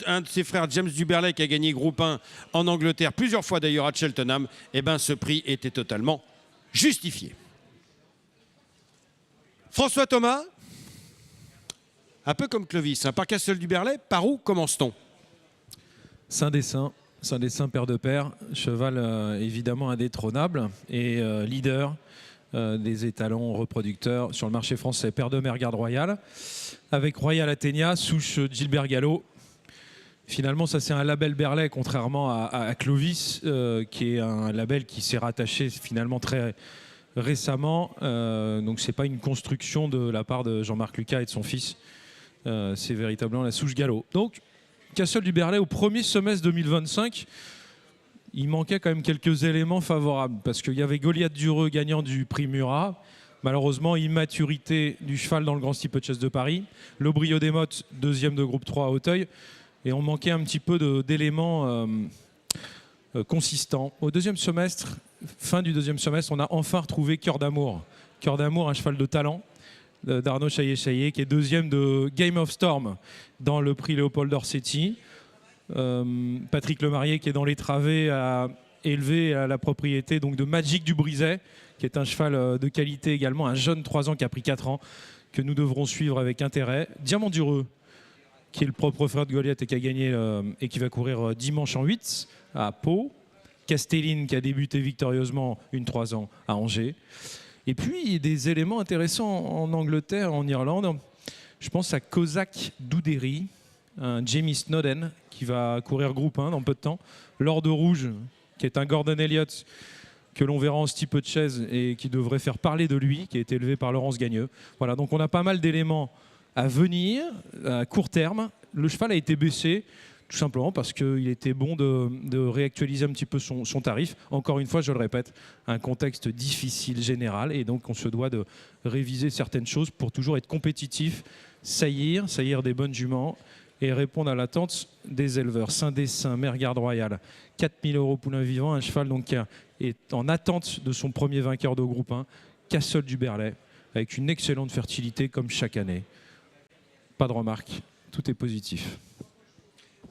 un de ses frères, James Duberlet, qui a gagné groupe 1 en Angleterre, plusieurs fois d'ailleurs à Cheltenham, eh ben, ce prix était totalement justifié. François Thomas, un peu comme Clovis, par Castle Duberlet, par où commence-t-on? Saint-Dessin, paire de pair, cheval évidemment indétrônable et leader des étalons reproducteurs sur le marché français. Paire de mère garde royale, avec Royal Athenia, souche Gilbert Gallo. Finalement, ça c'est un label Berlay, contrairement à Clovis, qui est un label qui s'est rattaché finalement très récemment. Donc c'est pas une construction de la part de Jean-Marc Lucas et de son fils. C'est véritablement la souche Gallo. Donc, Castle Duberlet au premier semestre 2025, il manquait quand même quelques éléments favorables parce qu'il y avait Goliath Dureux gagnant du prix Murat, malheureusement immaturité du cheval dans le Grand Steeplechase de Paris, le Brio des Mottes deuxième de groupe 3 à Auteuil, et on manquait un petit peu d'éléments consistants. Au deuxième semestre, fin du deuxième semestre, on a enfin retrouvé Cœur d'Amour. Cœur d'Amour, un cheval de talent d'Arnaud Chaillet-Chaillet, qui est deuxième de Game of Storm dans le prix Léopold Orsetti. Patrick Lemarié, qui est dans les travées, a élevé à la propriété donc, de Magic du Brizet, qui est un cheval de qualité également, un jeune 3 ans qui a pris 4 ans, que nous devrons suivre avec intérêt. Diamant Dureux, qui est le propre frère de Goliath et qui a gagné et qui va courir dimanche en 8 à Pau. Castelline, qui a débuté victorieusement une 3 ans à Angers. Et puis, des éléments intéressants en Angleterre, en Irlande. Je pense à Kozak Douderi, un Jamie Snowden, qui va courir groupe 1 dans peu de temps. Lord Rouge, qui est un Gordon Elliott, que l'on verra en steeplechase et qui devrait faire parler de lui, qui a été élevé par Laurence Gagneux. Voilà, donc on a pas mal d'éléments à venir, à court terme. Le cheval a été baissé, tout simplement parce qu'il était bon de réactualiser un petit peu son tarif. Encore une fois, je le répète, un contexte difficile général et donc on se doit de réviser certaines choses pour toujours être compétitif, saillir des bonnes juments et répondre à l'attente des éleveurs. Saint-Dessin, mère garde royale, 4 000 € poulain vivant, un cheval donc qui est en attente de son premier vainqueur de groupe 1, Castle Duberlet, avec une excellente fertilité comme chaque année. Pas de remarques, tout est positif.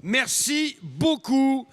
Merci beaucoup.